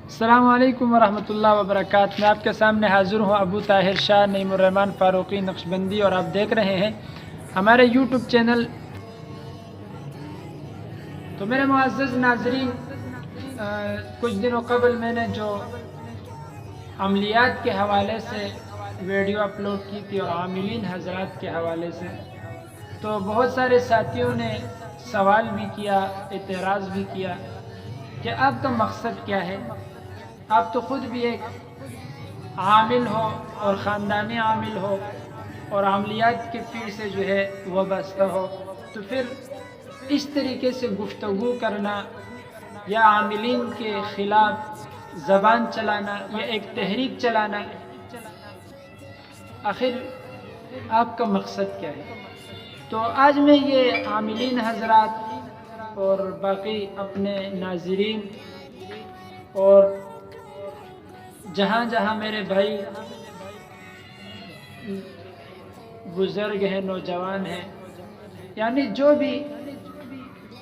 السلام علیکم ورحمۃ اللہ وبرکاتہ۔ میں آپ کے سامنے حاضر ہوں ابو طاہر شاہ نعیم الرحمن فاروقی نقشبندی، اور آپ دیکھ رہے ہیں ہمارے یوٹیوب چینل۔ تو میرے معزز ناظرین، کچھ دنوں قبل میں نے جو عملیات کے حوالے سے ویڈیو اپلوڈ کی تھی اور عاملین حضرات کے حوالے سے، تو بہت سارے ساتھیوں نے سوال بھی کیا، اعتراض بھی کیا کہ آپ کا مقصد کیا ہے؟ آپ تو خود بھی ایک عامل ہو اور خاندانی عامل ہو اور عملیات کے فیلڈ سے جو ہے وابستہ ہو، تو پھر اس طریقے سے گفتگو کرنا یا عاملین کے خلاف زبان چلانا یا ایک تحریک چلانا، آخر آپ کا مقصد کیا ہے؟ تو آج میں یہ عاملین حضرات اور باقی اپنے ناظرین اور جہاں جہاں میرے بھائی بزرگ ہیں، نوجوان ہیں، یعنی جو بھی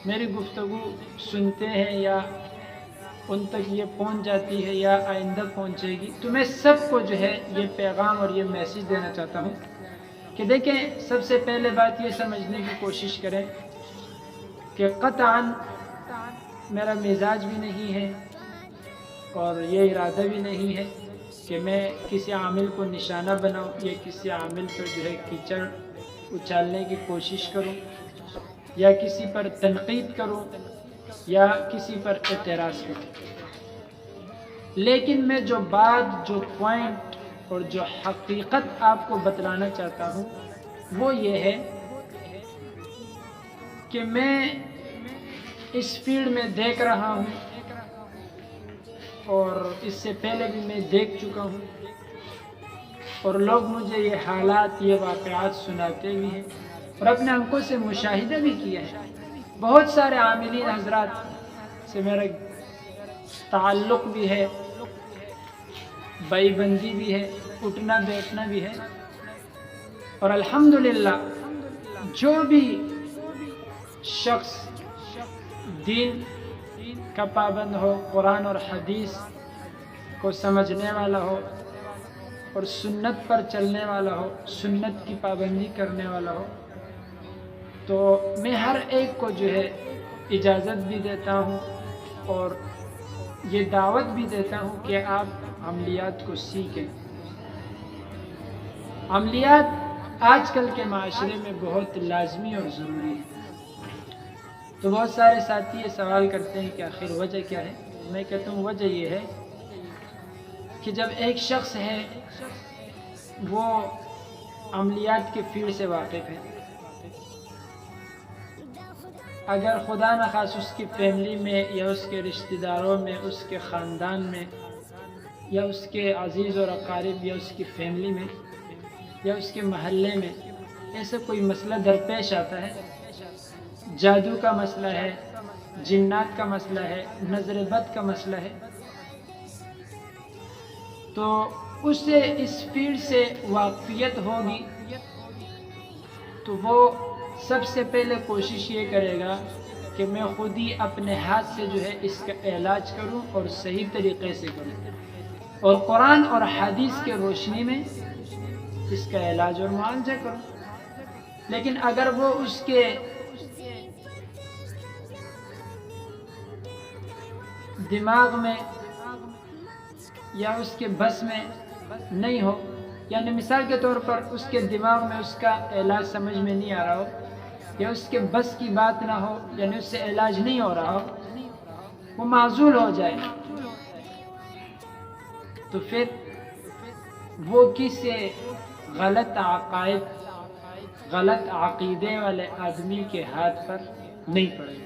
میری گفتگو سنتے ہیں یا ان تک یہ پہنچ جاتی ہے یا آئندہ پہنچے گی، تو میں سب کو جو ہے یہ پیغام اور یہ میسیج دینا چاہتا ہوں کہ دیکھیں، سب سے پہلے بات یہ سمجھنے کی کوشش کریں کہ قطعاً میرا مزاج بھی نہیں ہے اور یہ ارادہ بھی نہیں ہے کہ میں کسی عامل کو نشانہ بناؤں یا کسی عامل پر جو ہے کیچڑ اچھالنے کی کوشش کروں یا کسی پر تنقید کروں یا کسی پر اعتراض کروں، لیکن میں جو بات، جو پوائنٹ اور جو حقیقت آپ کو بتلانا چاہتا ہوں وہ یہ ہے کہ میں اس فیلڈ میں دیکھ رہا ہوں اور اس سے پہلے بھی میں دیکھ چکا ہوں، اور لوگ مجھے یہ حالات، یہ واقعات سناتے بھی ہیں اور اپنے آنکھوں سے مشاہدہ بھی کیا ہے۔ بہت سارے عاملین حضرات سے میرا تعلق بھی ہے، بائی بندی بھی ہے، اٹھنا بیٹھنا بھی ہے، اور الحمدللہ جو بھی شخص دین کا پابند ہو، قرآن اور حدیث کو سمجھنے والا ہو اور سنت پر چلنے والا ہو، سنت کی پابندی کرنے والا ہو، تو میں ہر ایک کو جو ہے اجازت بھی دیتا ہوں اور یہ دعوت بھی دیتا ہوں کہ آپ عملیات کو سیکھیں۔ عملیات آج کل کے معاشرے میں بہت لازمی اور ضروری ہے۔ تو بہت سارے ساتھی یہ سوال کرتے ہیں کہ آخر وجہ کیا ہے؟ میں کہتا ہوں وجہ یہ ہے کہ جب ایک شخص ہے وہ عملیات کے فیلڈ سے واقف ہے، اگر خدا نخواست اس کی فیملی میں یا اس کے رشتہ داروں میں، اس کے خاندان میں یا اس کے عزیز اور اقارب یا اس کی فیملی میں یا اس کے محلے میں ایسا کوئی مسئلہ درپیش آتا ہے، جادو کا مسئلہ ہے، جنات کا مسئلہ ہے، نظر بد کا مسئلہ ہے، تو اسے اس فیلڈ سے واقفیت ہوگی تو وہ سب سے پہلے کوشش یہ کرے گا کہ میں خود ہی اپنے ہاتھ سے جو ہے اس کا علاج کروں اور صحیح طریقے سے کروں اور قرآن اور حدیث کے روشنی میں اس کا علاج اور معالجہ کروں۔ لیکن اگر وہ اس کے دماغ میں یا اس کے بس میں نہیں ہو، یعنی مثال کے طور پر اس کے دماغ میں اس کا علاج سمجھ میں نہیں آ رہا ہو یا اس کے بس کی بات نہ ہو، یعنی اس سے علاج نہیں ہو رہا ہو، وہ معزول ہو جائے، تو پھر وہ کسی غلط عقائد، غلط عقیدے والے آدمی کے ہاتھ پر نہیں پڑے گا،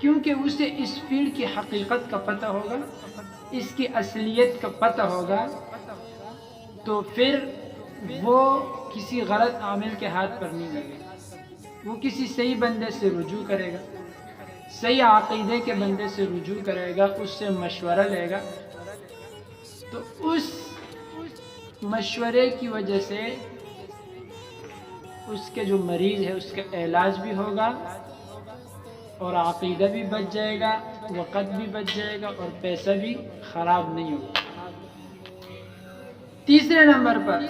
کیونکہ اسے اس فیلڈ کی حقیقت کا پتہ ہوگا، اس کی اصلیت کا پتہ ہوگا، تو پھر وہ کسی غلط عامل کے ہاتھ پر نہیں لگے گا، وہ کسی صحیح بندے سے رجوع کرے گا، صحیح عقیدے کے بندے سے رجوع کرے گا، اس سے مشورہ لے گا، تو اس مشورے کی وجہ سے اس کے جو مریض ہے اس کا علاج بھی ہوگا اور عقیدہ بھی بچ جائے گا وقت بھی بچ جائے گا اور پیسہ بھی خراب نہیں ہوگا۔ تیسرے نمبر پر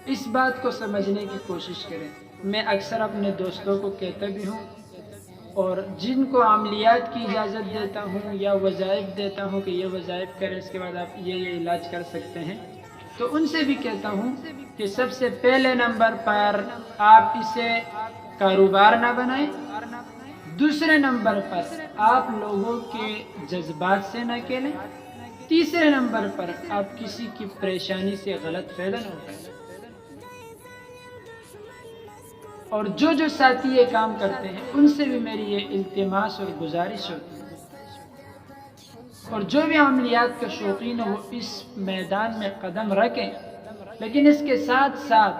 اس بات کو سمجھنے کی کوشش کریں۔ میں اکثر اپنے دوستوں کو کہتا بھی ہوں، اور جن کو عملیات کی اجازت دیتا ہوں یا وظائف دیتا ہوں کہ یہ وظائف کریں، اس کے بعد آپ یہ علاج کر سکتے ہیں، تو ان سے بھی کہتا ہوں کہ سب سے پہلے نمبر پر آپ اسے کاروبار نہ بنائیں، دوسرے نمبر پر آپ لوگوں کے جذبات سے نہ کھیلیں، تیسرے نمبر پر آپ کسی کی پریشانی سے غلط فائدہ نہ اٹھائیں۔ اور جو ساتھی یہ کام کرتے ہیں ان سے بھی میری یہ التماس اور گزارش ہوتی ہے، اور جو بھی عملیات کے شوقین ہیں وہ اس میدان میں قدم رکھیں، لیکن اس کے ساتھ ساتھ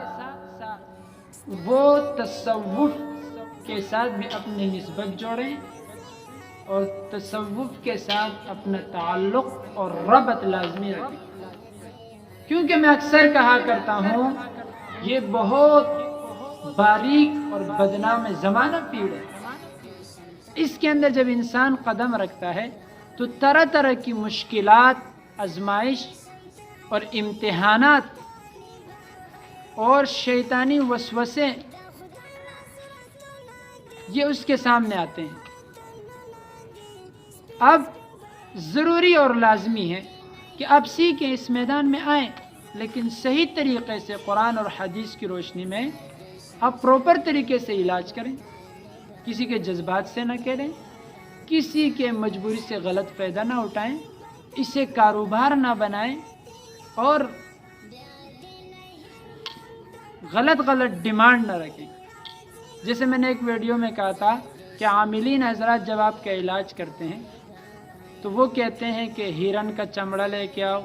وہ تصوف کے ساتھ بھی اپنی نسبت جوڑیں، اور تصوف کے ساتھ اپنا تعلق اور ربط لازمی رکھیں، کیونکہ میں اکثر کہا کرتا ہوں یہ بہت باریک اور بدنام زمانہ پیڑ ہے۔ اس کے اندر جب انسان قدم رکھتا ہے تو طرح طرح کی مشکلات، آزمائش اور امتحانات اور شیطانی وسوسے یہ اس کے سامنے آتے ہیں۔ اب ضروری اور لازمی ہے کہ آپ سیکھیں، اس میدان میں آئیں، لیکن صحیح طریقے سے قرآن اور حدیث کی روشنی میں آپ پراپر طریقے سے علاج کریں، کسی کے جذبات سے نہ کھیلیں، کسی کے مجبوری سے غلط فائدہ نہ اٹھائیں، اسے کاروبار نہ بنائیں، اور غلط ڈیمانڈ نہ رکھیں۔ جیسے میں نے ایک ویڈیو میں کہا تھا کہ عاملین حضرات جب آپ کا علاج کرتے ہیں تو وہ کہتے ہیں کہ ہرن کا چمڑا لے کے آؤ،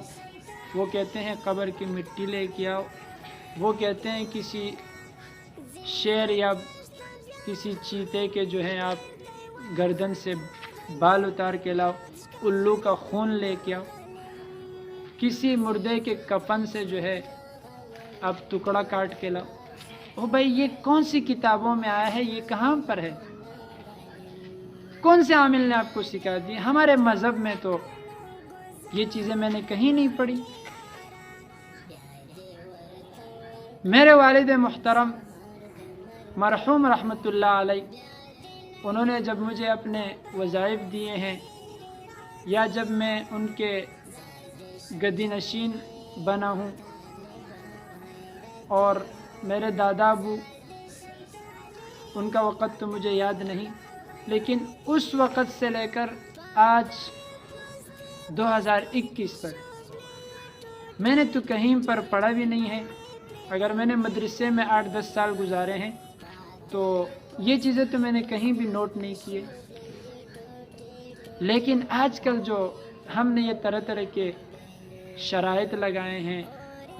وہ کہتے ہیں قبر کی مٹی لے کے آؤ، وہ کہتے ہیں کسی شیر یا کسی چیتے کے جو ہے آپ گردن سے بال اتار کے لاؤ، الو کا خون لے کے آؤ، کسی مردے کے کفن سے جو ہے آپ ٹکڑا کاٹ کے لاؤ۔ او بھائی، یہ کون سی کتابوں میں آیا ہے؟ یہ کہاں پر ہے؟ کون سے عامل نے آپ کو سکھا دی؟ ہمارے مذہب میں تو یہ چیزیں میں نے کہیں نہیں پڑھی۔ میرے والد محترم مرحوم رحمۃ اللہ علیہ، انہوں نے جب مجھے اپنے وظائف دیے ہیں یا جب میں ان کے گدی نشین بنا ہوں، اور میرے دادا ابو، ان کا وقت تو مجھے یاد نہیں، لیکن اس وقت سے لے کر آج 2021 تک میں نے تو کہیں پر پڑھا بھی نہیں ہے۔ اگر میں نے مدرسے میں 8-10 سال گزارے ہیں تو یہ چیزیں تو میں نے کہیں بھی نوٹ نہیں کیے، لیکن آج کل جو ہم نے یہ طرح طرح کے شرائط لگائے ہیں،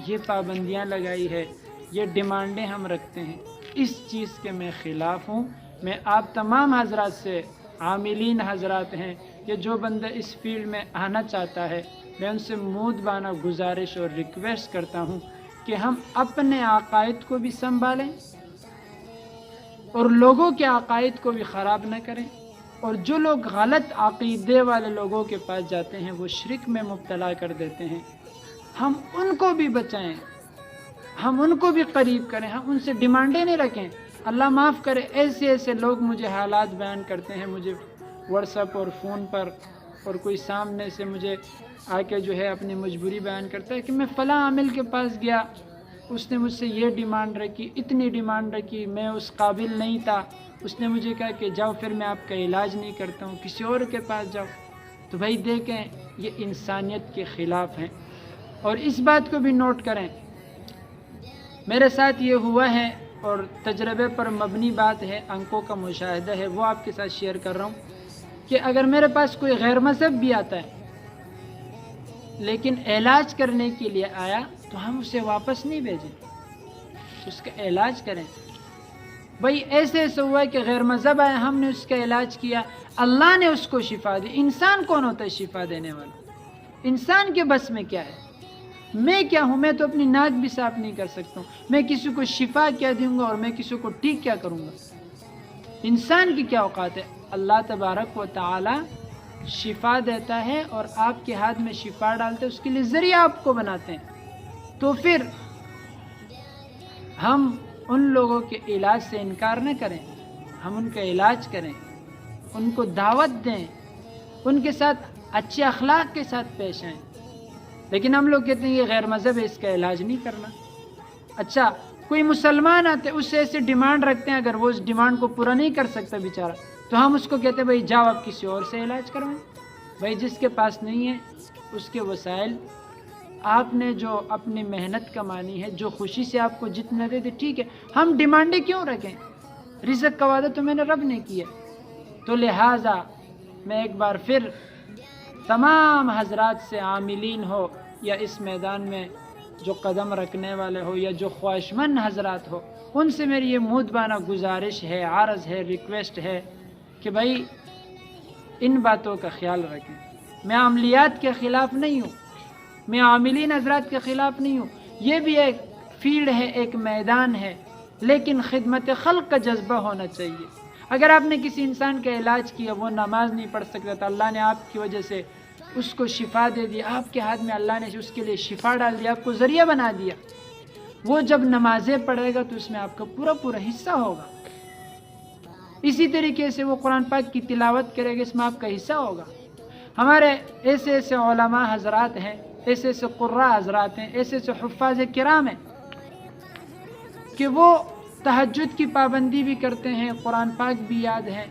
یہ پابندیاں لگائی ہے، یہ ڈیمانڈیں ہم رکھتے ہیں، اس چیز کے میں خلاف ہوں۔ میں آپ تمام حضرات سے، عاملین حضرات ہیں، کہ جو بندہ اس فیلڈ میں آنا چاہتا ہے، میں ان سے مودبانہ گزارش اور ریکویسٹ کرتا ہوں کہ ہم اپنے عقائد کو بھی سنبھالیں اور لوگوں کے عقائد کو بھی خراب نہ کریں، اور جو لوگ غلط عقیدے والے لوگوں کے پاس جاتے ہیں وہ شرک میں مبتلا کر دیتے ہیں، ہم ان کو بھی بچائیں، ہم ان کو بھی قریب کریں، ہم ان سے ڈیمانڈیں نہیں رکھیں۔ اللہ معاف کرے، ایسے ایسے لوگ مجھے حالات بیان کرتے ہیں، مجھے واٹس ایپ اور فون پر، اور کوئی سامنے سے مجھے آ کے جو ہے اپنی مجبوری بیان کرتا ہے کہ میں فلاں عامل کے پاس گیا، اس نے مجھ سے یہ ڈیمانڈ رکھی، اتنی ڈیمانڈ رکھی، میں اس قابل نہیں تھا، اس نے مجھے کہا کہ جاؤ، پھر میں آپ کا علاج نہیں کرتا ہوں، کسی اور کے پاس جاؤ۔ تو بھائی دیکھیں، یہ انسانیت کے خلاف ہیں، اور اس بات کو بھی نوٹ کریں، میرے ساتھ یہ ہوا ہے اور تجربے پر مبنی بات ہے، انکوں کا مشاہدہ ہے، وہ آپ کے ساتھ شیئر کر رہا ہوں کہ اگر میرے پاس کوئی غیر مذہب بھی آتا ہے لیکن علاج کرنے کے لیے آیا تو ہم اسے واپس نہیں بھیجیں، اس کا علاج کریں۔ بھائی ایسے ایسے ہوا ہے کہ غیر مذہب آیا، ہم نے اس کا علاج کیا، اللہ نے اس کو شفا دی۔ انسان کون ہوتا ہے شفا دینے والا؟ انسان کے بس میں کیا ہے؟ میں کیا ہوں؟ میں تو اپنی ناک بھی صاف نہیں کر سکتا ہوں، میں کسی کو شفا کیا دوں گا اور میں کسی کو ٹھیک کیا کروں گا؟ انسان کی کیا اوقات ہے؟ اللہ تبارک و تعالی شفا دیتا ہے اور آپ کے ہاتھ میں شفا ڈالتے، اس کے لیے ذریعہ آپ کو بناتے ہیں۔ تو پھر ہم ان لوگوں کے علاج سے انکار نہ کریں، ہم ان کا علاج کریں، ان کو دعوت دیں، ان کے ساتھ اچھے اخلاق کے ساتھ پیش آئیں۔ لیکن ہم لوگ کہتے ہیں یہ غیر مذہب ہے، اس کا علاج نہیں کرنا۔ اچھا، کوئی مسلمان آتے اس سے ایسے ڈیمانڈ رکھتے ہیں، اگر وہ اس ڈیمانڈ کو پورا نہیں کر سکتا بیچارہ، تو ہم اس کو کہتے ہیں بھائی جاؤ آپ کسی اور سے علاج کروائیں۔ بھائی جس کے پاس نہیں ہے اس کے وسائل آپ نے جو اپنی محنت کمانی ہے، جو خوشی سے آپ کو جتنا دے دے ٹھیک ہے، ہم ڈیمانڈیں کیوں رکھیں؟ رزق کا وعدہ تو میں نے رب نے کیا۔ تو لہٰذا میں ایک بار پھر تمام حضرات سے، عاملین ہو یا اس میدان میں جو قدم رکھنے والے ہو یا جو خواہشمند حضرات ہو، ان سے میری یہ مودبانہ گزارش ہے، عرض ہے، ریکویسٹ ہے کہ بھائی ان باتوں کا خیال رکھیں۔ میں عملیات کے خلاف نہیں ہوں، میں عاملین حضرات کے خلاف نہیں ہوں، یہ بھی ایک فیلڈ ہے، ایک میدان ہے، لیکن خدمت خلق کا جذبہ ہونا چاہیے۔ اگر آپ نے کسی انسان کا علاج کیا، وہ نماز نہیں پڑھ سکتا تھا، اللہ نے آپ کی وجہ سے اس کو شفا دے دیا، آپ کے ہاتھ میں اللہ نے اس کے لیے شفا ڈال دیا، آپ کو ذریعہ بنا دیا، وہ جب نمازیں پڑھے گا تو اس میں آپ کا پورا حصہ ہوگا۔ اسی طریقے سے وہ قرآن پاک کی تلاوت کرے گا، اس میں آپ کا حصہ ہوگا۔ ہمارے ایسے علماء حضرات ہیں، ایسے قراء حضرات ہیں، ایسے حفاظ کرام ہیں کہ وہ تہجد کی پابندی بھی کرتے ہیں، قرآن پاک بھی یاد ہے،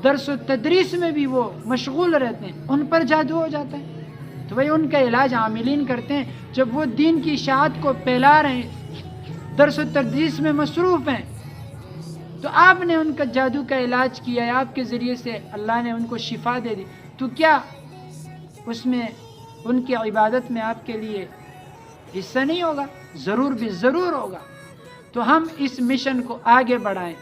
درس و تدریس میں بھی وہ مشغول رہتے ہیں، ان پر جادو ہو جاتا ہے۔ تو بھائی ان کا علاج عاملین کرتے ہیں، جب وہ دین کی اشاعت کو پھیلا رہے ہیں، درس و تدریس میں مصروف ہیں، تو آپ نے ان کا جادو کا علاج کیا ہے، آپ کے ذریعے سے اللہ نے ان کو شفا دے دی، تو کیا اس میں ان کی عبادت میں آپ کے لیے حصہ نہیں ہوگا؟ ضرور بھی ضرور ہوگا۔ تو ہم اس مشن کو آگے بڑھائیں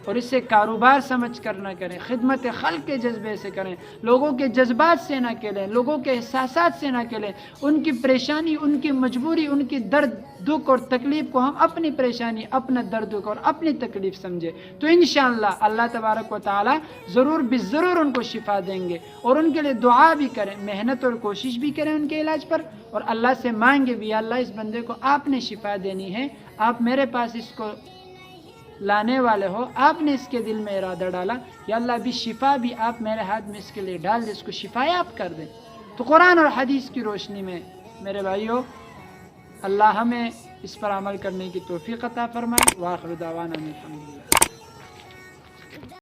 اور اسے کاروبار سمجھ کر نہ کریں، خدمت خلق کے جذبے سے کریں، لوگوں کے جذبات سے نہ کھیلیں، لوگوں کے احساسات سے نہ کھیلیں، ان کی پریشانی، ان کی مجبوری، ان کی درد دکھ اور تکلیف کو ہم اپنی پریشانی، اپنا درد دکھ اور اپنی تکلیف سمجھے، تو انشاءاللہ اللہ تبارک و تعالی ضرور ضرور ان کو شفا دیں گے۔ اور ان کے لیے دعا بھی کریں، محنت اور کوشش بھی کریں ان کے علاج پر، اور اللہ سے مانگے بھی، اللہ اس بندے کو آپ نے شفا دینی ہے، آپ میرے پاس اس کو لانے والے ہو، آپ نے اس کے دل میں ارادہ ڈالا، یا اللہ بھی شفا بھی آپ میرے ہاتھ میں اس کے لیے ڈال دیں، اس کو شفا یاب کر دیں۔ تو قرآن اور حدیث کی روشنی میں میرے بھائیو، اللہ ہمیں اس پر عمل کرنے کی توفیق عطا فرمائے۔ وآخر دعوانا الحمدللہ۔